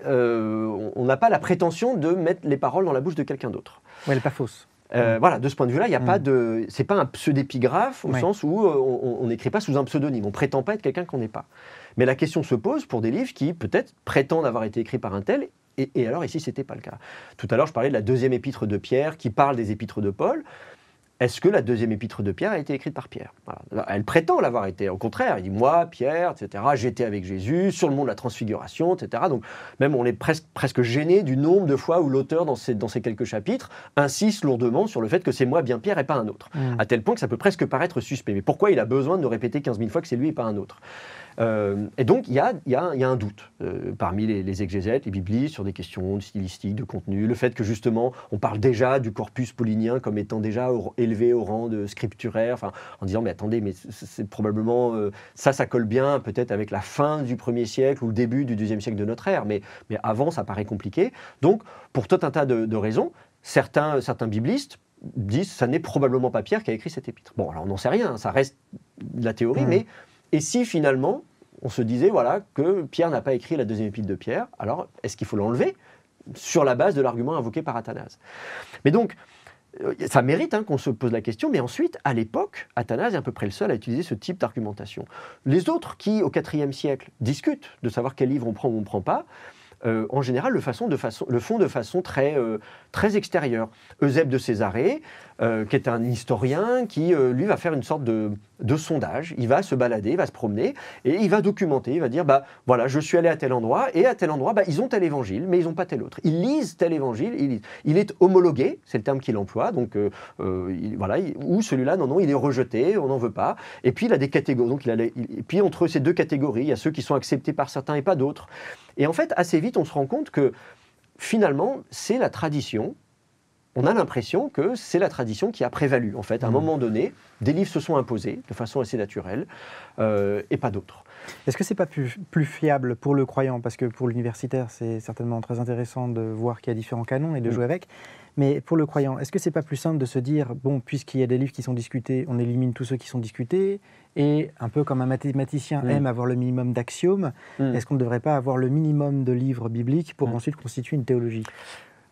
on n'a pas la prétention de mettre les paroles dans la bouche de quelqu'un d'autre. Oui, elle n'est pas fausse. Voilà, de ce point de vue-là, il n'y a pas de... C'est pas un pseudépigraphe au sens où on n'écrit pas sous un pseudonyme. On ne prétend pas être quelqu'un qu'on n'est pas. Mais la question se pose pour des livres qui, peut-être, prétendent avoir été écrits par un tel, et alors ici, ce n'était pas le cas. Tout à l'heure, je parlais de la deuxième épître de Pierre, qui parle des épîtres de Paul. Est-ce que la deuxième épître de Pierre a été écrite par Pierre? Voilà. Elle prétend l'avoir été. Au contraire, il dit, moi, Pierre, etc., j'étais avec Jésus, sur le mont de la transfiguration, etc. Donc, même on est presque gêné du nombre de fois où l'auteur, dans ces quelques chapitres, insiste lourdement sur le fait que c'est moi, bien Pierre, et pas un autre. À tel point que ça peut presque paraître suspect. Mais pourquoi il a besoin de nous répéter 15 000 fois que c'est lui et pas un autre? Et donc, il y a un doute parmi les exégètes, les biblistes, sur des questions stylistiques, de contenu. Le fait que, justement, on parle déjà du corpus paulinien comme étant déjà élevé au rang de scripturaire, en disant, mais attendez, mais c'est probablement... ça colle bien peut-être avec la fin du 1er siècle ou le début du 2e siècle de notre ère, mais avant, ça paraît compliqué. Donc, pour tout un tas de raisons, certains biblistes disent, ça n'est probablement pas Pierre qui a écrit cet épître. Bon, alors on n'en sait rien, ça reste de la théorie, mais... Et si finalement, on se disait voilà, que Pierre n'a pas écrit la deuxième épître de Pierre, alors est-ce qu'il faut l'enlever sur la base de l'argument invoqué par Athanase? Mais donc, ça mérite qu'on se pose la question, mais ensuite, à l'époque, Athanase est à peu près le seul à utiliser ce type d'argumentation. Les autres qui, au IVe siècle, discutent de savoir quel livre on prend ou on ne prend pas, en général, le font de façon très extérieure. Eusèbe de Césarée, qui est un historien, qui, lui, va faire une sorte de sondage. Il va se balader, il va se promener, et il va documenter. Il va dire, voilà, je suis allé à tel endroit, et à tel endroit, ils ont tel évangile, mais ils n'ont pas tel autre. Ils lisent tel évangile, il est homologué, c'est le terme qu'il emploie, donc, voilà, ou celui-là, non, il est rejeté, on n'en veut pas. Et puis, il a des catégories. Donc, et puis, entre ces deux catégories, il y a ceux qui sont acceptés par certains et pas d'autres. Et en fait, assez vite, on se rend compte que finalement, c'est la tradition. On a l'impression que c'est la tradition qui a prévalu. En fait, à un moment donné, des livres se sont imposés de façon assez naturelle et pas d'autres. Est-ce que c'est pas plus fiable pour le croyant? Parce que pour l'universitaire, c'est certainement très intéressant de voir qu'il y a différents canons et de jouer avec. Mais pour le croyant, est-ce que c'est pas plus simple de se dire, bon, puisqu'il y a des livres qui sont discutés, on élimine tous ceux qui sont discutés, et un peu comme un mathématicien aime avoir le minimum d'axiomes, est-ce qu'on ne devrait pas avoir le minimum de livres bibliques pour ensuite constituer une théologie?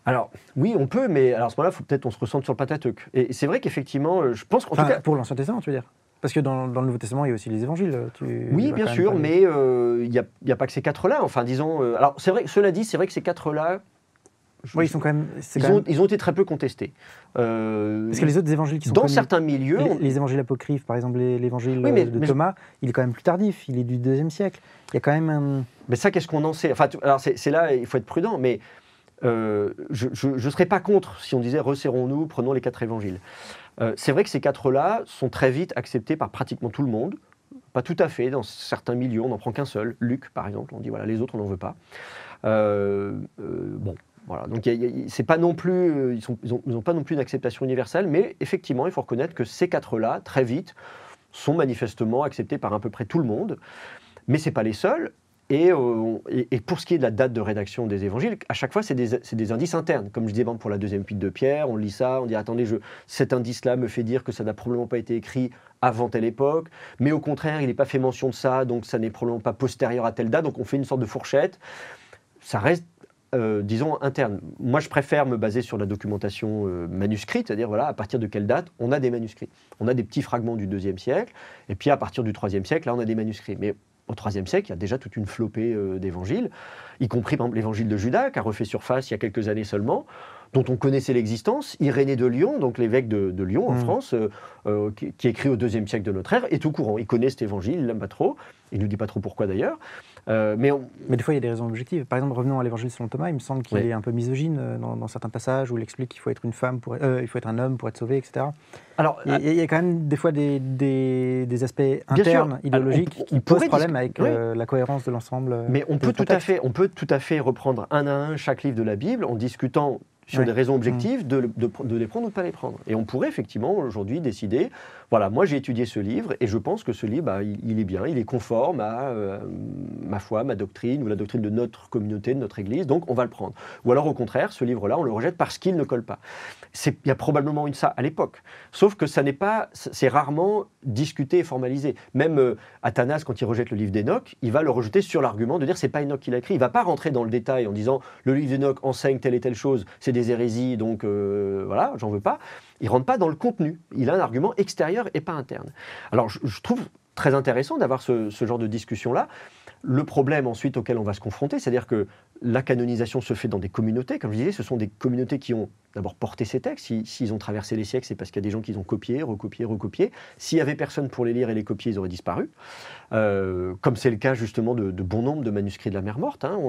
Alors, oui, on peut, mais alors à ce moment-là, il faut peut-être on se recentre sur le Pentateuque. Et c'est vrai qu'effectivement, je pense qu'en tout cas... Pour l'Ancien Testament, tu veux dire? Parce que dans le Nouveau Testament, il y a aussi les évangiles. Oui, bien sûr, mais il n'y a pas que ces quatre-là. Enfin, disons... alors, c'est vrai, cela dit, c'est vrai que ces quatre-là... Oui, ils sont quand même... Ils ont été très peu contestés. Parce que les autres évangiles qui sont dans connus, certains milieux... Les évangiles apocryphes, par exemple l'évangile de Thomas, il est quand même plus tardif, il est du IIe siècle. Il y a quand même un... Mais ça, qu'est-ce qu'on en sait? Enfin, alors c'est là, il faut être prudent, mais je ne serais pas contre si on disait resserrons-nous, prenons les 4 évangiles. C'est vrai que ces 4-là sont très vite acceptés par pratiquement tout le monde. Pas tout à fait, dans certains milieux, on n'en prend qu'un seul. Luc, par exemple, on dit voilà, les autres, on n'en veut pas. Bon. Voilà, donc c'est pas non plus, ils n'ont pas non plus une acceptation universelle, mais effectivement, il faut reconnaître que ces 4-là, très vite, sont manifestement acceptés par à peu près tout le monde, mais c'est pas les seuls. Et pour ce qui est de la date de rédaction des évangiles, à chaque fois, c'est des indices internes. Comme je disais pour la deuxième épître de Pierre, on lit ça, on dit attendez, cet indice-là me fait dire que ça n'a probablement pas été écrit avant telle époque, mais au contraire, il n'est pas fait mention de ça, donc ça n'est probablement pas postérieur à telle date, donc on fait une sorte de fourchette. Ça reste disons, interne. Moi, je préfère me baser sur la documentation manuscrite, c'est-à-dire, voilà, à partir de quelle date on a des manuscrits. On a des petits fragments du IIe siècle, et puis à partir du IIIe siècle, là, on a des manuscrits. Mais au IIIe siècle, il y a déjà toute une flopée d'évangiles, y compris, par exemple, l'évangile de Judas, qui a refait surface il y a quelques années seulement, dont on connaissait l'existence. Irénée de Lyon, donc l'évêque de Lyon, en France, qui écrit au IIe siècle de notre ère, est au courant. Il connaît cet évangile, il ne l'aime pas trop. Il ne nous dit pas trop pourquoi, d'ailleurs. Mais des fois, il y a des raisons objectives. Par exemple, revenons à l'évangile selon Thomas, il me semble qu'il est un peu misogyne dans certains passages où il explique qu'il faut être une femme, il faut être un homme pour être sauvé, etc. Alors, il y a quand même des fois des aspects internes, idéologiques, qui posent problème avec la cohérence de l'ensemble. Mais on peut tout à fait reprendre un à un chaque livre de la Bible en discutant sur des raisons objectives de les prendre ou de ne pas les prendre. Et on pourrait effectivement aujourd'hui décider, voilà, moi j'ai étudié ce livre et je pense que ce livre, il est bien, il est conforme à ma foi, ma doctrine ou la doctrine de notre communauté, de notre Église, donc on va le prendre. Ou alors au contraire, ce livre-là, on le rejette parce qu'il ne colle pas. Il y a probablement eu ça à l'époque, sauf que c'est rarement discuté et formalisé. Même Athanas, quand il rejette le livre d'Enoch, il va le rejeter sur l'argument de dire c'est pas Enoch qui l'a écrit. Il va pas rentrer dans le détail en disant le livre d'Enoch enseigne telle et telle chose, c'est des hérésies, donc voilà, j'en veux pas. Il rentre pas dans le contenu. Il a un argument extérieur et pas interne. Alors je trouve très intéressant d'avoir ce genre de discussion-là. Le problème ensuite auquel on va se confronter, c'est-à-dire que la canonisation se fait dans des communautés. Comme je disais, ce sont des communautés qui ont d'abord porté ces textes. S'ils ont traversé les siècles, c'est parce qu'il y a des gens qui les ont copiés, recopiés, recopiés. S'il n'y avait personne pour les lire et les copier, ils auraient disparu. Comme c'est le cas justement de bon nombre de manuscrits de la Mer Morte. Hein.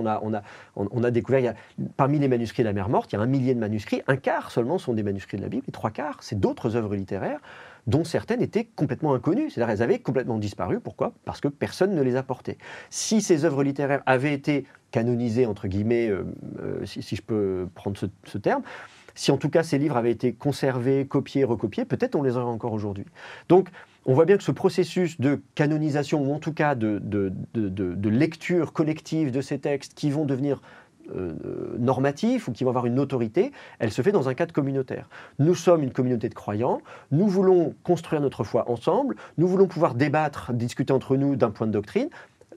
On a découvert, parmi les manuscrits de la Mer Morte, il y a 1 millier de manuscrits. 1/4 seulement sont des manuscrits de la Bible, et 3/4, c'est d'autres œuvres littéraires dont certaines étaient complètement inconnues. C'est-à-dire elles avaient complètement disparu. Pourquoi ? Parce que personne ne les a portées. Si ces œuvres littéraires avaient été canonisées, entre guillemets, si je peux prendre ce terme, si en tout cas ces livres avaient été conservés, copiés, recopiés, peut-être on les aurait encore aujourd'hui. Donc on voit bien que ce processus de canonisation, ou en tout cas de lecture collective de ces textes qui vont devenir normatif ou qui vont avoir une autorité, elle se fait dans un cadre communautaire. Nous sommes une communauté de croyants, nous voulons construire notre foi ensemble, nous voulons pouvoir débattre, discuter entre nous d'un point de doctrine,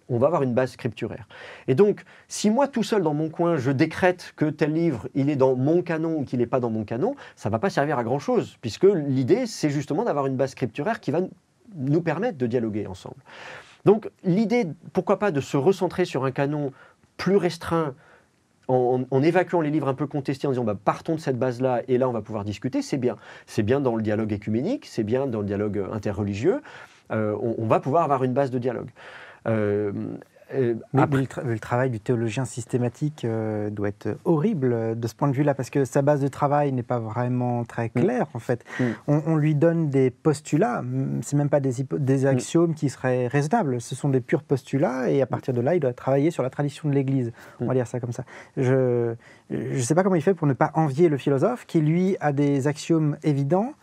on va avoir une base scripturaire. Et donc, si moi tout seul dans mon coin, je décrète que tel livre, il est dans mon canon ou qu'il n'est pas dans mon canon, ça ne va pas servir à grand-chose, puisque l'idée, c'est justement d'avoir une base scripturaire qui va nous permettre de dialoguer ensemble. Donc, l'idée, pourquoi pas, de se recentrer sur un canon plus restreint, en évacuant les livres un peu contestés, en disant partons de cette base-là et là on va pouvoir discuter, c'est bien. C'est bien dans le dialogue écuménique, c'est bien dans le dialogue interreligieux, on va pouvoir avoir une base de dialogue. Mais le travail du théologien systématique doit être horrible de ce point de vue-là, parce que sa base de travail n'est pas vraiment très claire, en fait. On lui donne des postulats, c'est même pas des axiomes qui seraient raisonnables, ce sont des purs postulats, et à partir de là, il doit travailler sur la tradition de l'Église. On va dire ça comme ça. Je ne sais pas comment il fait pour ne pas envier le philosophe, qui, lui, a des axiomes évidents,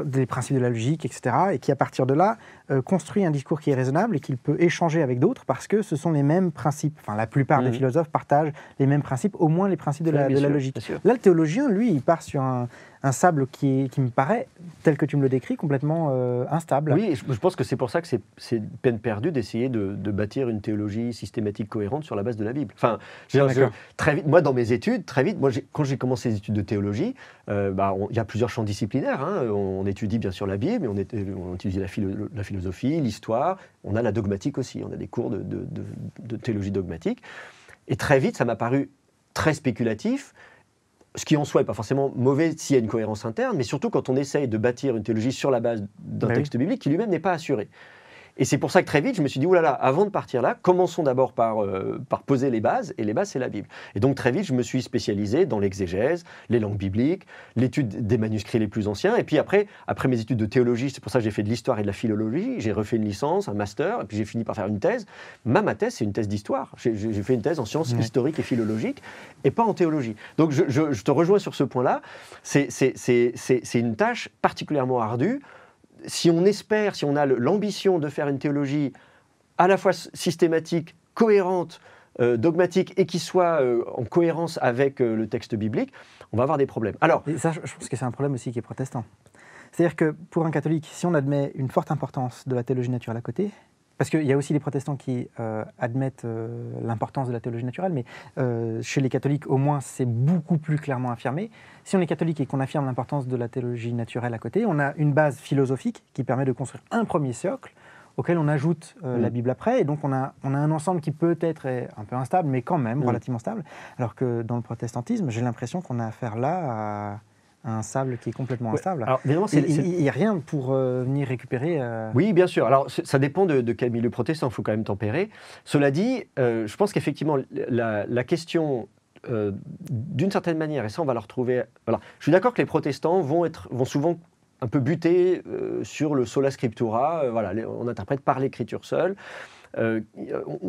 des principes de la logique, etc., et qui, à partir de là, construit un discours qui est raisonnable et qu'il peut échanger avec d'autres parce que ce sont les mêmes principes. Enfin, la plupart des philosophes partagent les mêmes principes, au moins les principes de la logique. Là, le théologien, lui, il part sur un sable qui me paraît, tel que tu me le décris, complètement instable. Oui, je pense que c'est pour ça que c'est peine perdue d'essayer de bâtir une théologie systématique cohérente sur la base de la Bible. Enfin, très vite, moi, dans mes études, quand j'ai commencé les études de théologie, il y a plusieurs champs disciplinaires. Hein. On étudie bien sûr la Bible, mais on étudie la philosophie, l'histoire, on a la dogmatique aussi, on a des cours de théologie dogmatique. Et très vite, ça m'a paru très spéculatif, ce qui en soi n'est pas forcément mauvais s'il y a une cohérence interne, mais surtout quand on essaye de bâtir une théologie sur la base d'un texte biblique qui lui-même n'est pas assuré. Et c'est pour ça que très vite, je me suis dit, oulala, avant de partir là, commençons d'abord par poser les bases, et les bases, c'est la Bible. Et donc très vite, je me suis spécialisé dans l'exégèse, les langues bibliques, l'étude des manuscrits les plus anciens, et puis après mes études de théologie, c'est pour ça que j'ai fait de l'histoire et de la philologie, j'ai refait une licence, un master, et puis j'ai fini par faire une thèse. Ma thèse, c'est une thèse d'histoire. J'ai fait une thèse en sciences historiques et philologiques, et pas en théologie. Donc je te rejoins sur ce point-là, c'est une tâche particulièrement ardue. Si on a l'ambition de faire une théologie à la fois systématique, cohérente, dogmatique et qui soit en cohérence avec le texte biblique, on va avoir des problèmes. Alors, et ça, je pense que c'est un problème aussi qui est protestant. C'est-à-dire que pour un catholique, si on admet une forte importance de la théologie naturelle à côté, parce qu'il y a aussi les protestants qui admettent l'importance de la théologie naturelle, mais chez les catholiques, au moins, c'est beaucoup plus clairement affirmé. Si on est catholique et qu'on affirme l'importance de la théologie naturelle à côté, on a une base philosophique qui permet de construire un premier socle auquel on ajoute la Bible après, et donc on a un ensemble qui peut-être est un peu instable, mais quand même relativement stable, alors que dans le protestantisme, j'ai l'impression qu'on a affaire là à un sable qui est complètement instable. Alors, il n'y a rien pour venir récupérer... Oui, bien sûr. Alors, ça dépend de quel milieu protestant, il faut quand même tempérer. Cela dit, je pense qu'effectivement, la question, d'une certaine manière, et ça, on va le retrouver... Voilà. Je suis d'accord que les protestants vont souvent un peu buter sur le sola scriptura, on interprète par l'écriture seule,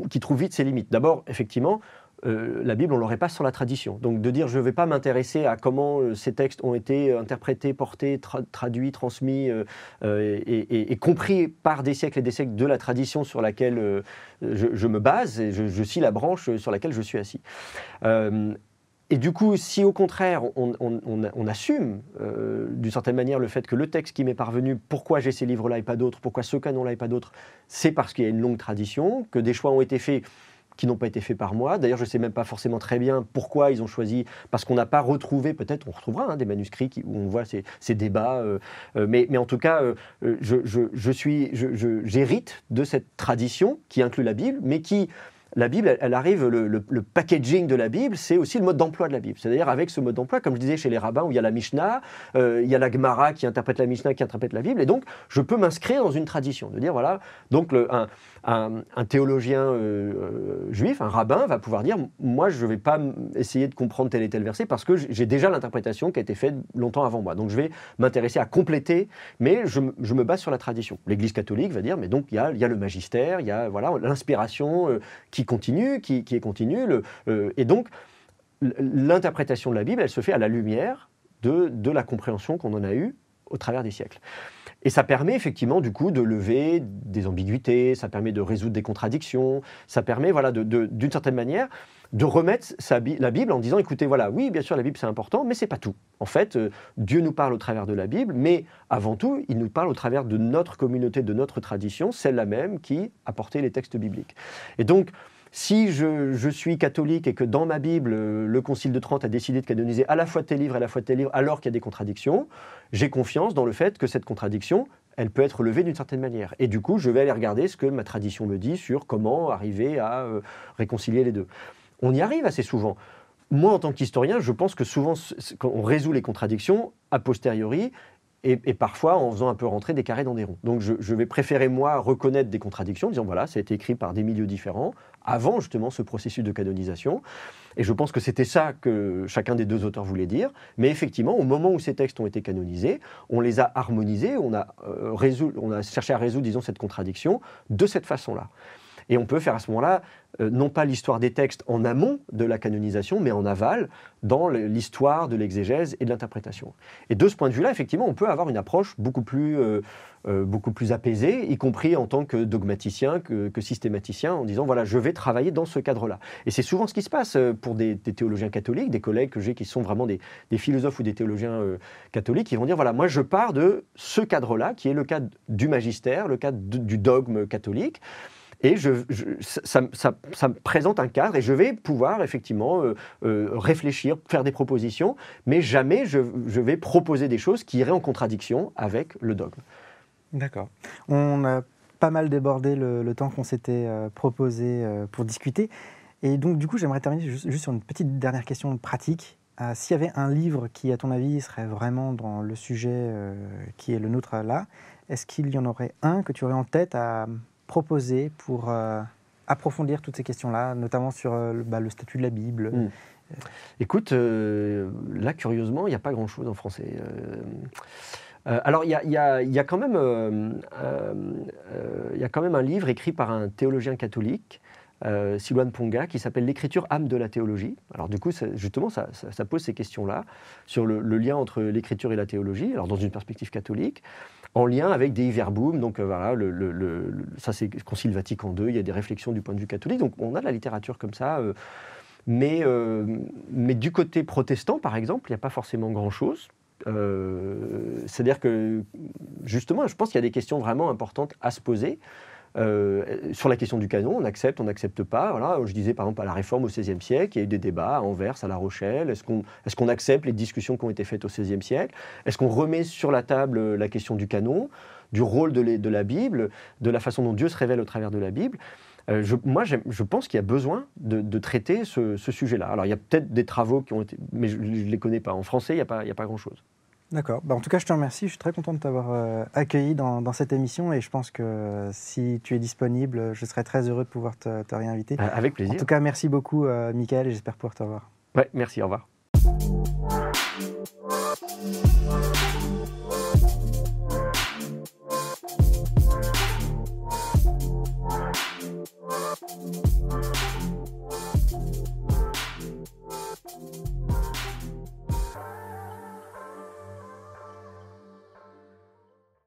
qui trouve vite ses limites. D'abord, effectivement, la Bible, on ne l'aurait pas sans la tradition. Donc de dire je ne vais pas m'intéresser à comment ces textes ont été interprétés, portés, traduits, transmis et compris par des siècles et des siècles de la tradition sur laquelle je me base, et je scie la branche sur laquelle je suis assis. Et du coup, si au contraire, on assume d'une certaine manière le fait que le texte qui m'est parvenu, pourquoi j'ai ces livres-là et pas d'autres, pourquoi ce canon-là et pas d'autres, c'est parce qu'il y a une longue tradition, que des choix ont été faits qui n'ont pas été faits par moi. D'ailleurs, je ne sais même pas forcément très bien pourquoi ils ont choisi, parce qu'on n'a pas retrouvé, peut-être on retrouvera des manuscrits où on voit ces débats, mais en tout cas, j'hérite de cette tradition qui inclut la Bible, mais qui... La Bible, elle arrive, le packaging de la Bible, c'est aussi le mode d'emploi de la Bible. C'est-à-dire avec ce mode d'emploi, comme je disais chez les rabbins, où il y a la Mishnah, il y a la Gemara qui interprète la Mishnah, qui interprète la Bible, et donc je peux m'inscrire dans une tradition, de dire voilà, donc un théologien juif, un rabbin, va pouvoir dire moi je ne vais pas essayer de comprendre tel et tel verset parce que j'ai déjà l'interprétation qui a été faite longtemps avant moi. Donc je vais m'intéresser à compléter, mais je me base sur la tradition. L'Église catholique va dire mais donc il y a le magistère, il y a voilà, l'inspiration qui continue, qui est continue, et donc l'interprétation de la Bible, elle se fait à la lumière de la compréhension qu'on en a eue au travers des siècles. Et ça permet effectivement du coup de lever des ambiguïtés, ça permet de résoudre des contradictions, ça permet voilà, d'une certaine manière de remettre la Bible en disant écoutez voilà, oui bien sûr la Bible c'est important, mais c'est pas tout. En fait, Dieu nous parle au travers de la Bible, mais avant tout, il nous parle au travers de notre communauté, de notre tradition, celle-là même qui a porté les textes bibliques. Et donc, si je suis catholique et que dans ma Bible, le Concile de Trente a décidé de canoniser à la fois tel livre et à la fois tel livre, alors qu'il y a des contradictions, j'ai confiance dans le fait que cette contradiction, elle peut être levée d'une certaine manière. Et du coup, je vais aller regarder ce que ma tradition me dit sur comment arriver à réconcilier les deux. On y arrive assez souvent. Moi, en tant qu'historien, je pense que souvent, quand on résout les contradictions, a posteriori, et parfois en faisant un peu rentrer des carrés dans des ronds. Donc je vais préférer, moi, reconnaître des contradictions, en disant, voilà, ça a été écrit par des milieux différents, avant justement ce processus de canonisation. Et je pense que c'était ça que chacun des deux auteurs voulait dire. Mais effectivement, au moment où ces textes ont été canonisés, on les a harmonisés, on a cherché à résoudre, disons, cette contradiction de cette façon-là. Et on peut faire à ce moment-là, non pas l'histoire des textes en amont de la canonisation, mais en aval, dans l'histoire de l'exégèse et de l'interprétation. Et de ce point de vue-là, effectivement, on peut avoir une approche beaucoup plus apaisée, y compris en tant que dogmaticien, que systématicien, en disant, voilà, je vais travailler dans ce cadre-là. Et c'est souvent ce qui se passe pour des théologiens catholiques, des collègues que j'ai qui sont vraiment des philosophes ou des théologiens catholiques, qui vont dire, voilà, moi je pars de ce cadre-là, qui est le cadre du magistère, le cadre du dogme catholique, et ça me présente un cadre et je vais pouvoir effectivement réfléchir, faire des propositions, mais jamais je vais proposer des choses qui iraient en contradiction avec le dogme. D'accord. On a pas mal débordé le temps qu'on s'était proposé pour discuter. Et donc du coup, j'aimerais terminer juste sur une petite dernière question pratique. S'il y avait un livre qui, à ton avis, serait vraiment dans le sujet qui est le nôtre là, est-ce qu'il y en aurait un que tu aurais en tête à proposer pour approfondir toutes ces questions-là, notamment sur le statut de la Bible? Écoute, là, curieusement, il n'y a pas grand-chose en français. Alors, il y a quand même un livre écrit par un théologien catholique, Silouan Ponga, qui s'appelle « L'écriture âme de la théologie ». Alors du coup, justement, ça pose ces questions-là, sur le lien entre l'écriture et la théologie, alors dans une perspective catholique, en lien avec des Verbum, donc voilà, ça c'est le Concile Vatican II, il y a des réflexions du point de vue catholique, donc on a de la littérature comme ça, mais du côté protestant, par exemple, il n'y a pas forcément grand-chose. C'est-à-dire que, justement, je pense qu'il y a des questions vraiment importantes à se poser. Sur la question du canon, on n'accepte pas. Voilà, je disais par exemple à la Réforme au XVIe siècle, il y a eu des débats à Anvers, à La Rochelle. Est-ce qu'on accepte les discussions qui ont été faites au XVIe siècle? Est-ce qu'on remet sur la table la question du canon, du rôle de la Bible, de la façon dont Dieu se révèle au travers de la Bible? Je pense qu'il y a besoin de traiter ce sujet-là. Alors il y a peut-être des travaux qui ont été, mais je ne les connais pas. En français, il n'y a pas grand-chose. D'accord. En tout cas, je te remercie. Je suis très content de t'avoir accueilli dans cette émission et je pense que si tu es disponible, je serais très heureux de pouvoir te réinviter. Avec plaisir. En tout cas, merci beaucoup, Michael, et j'espère pouvoir te revoir. Ouais, merci. Au revoir.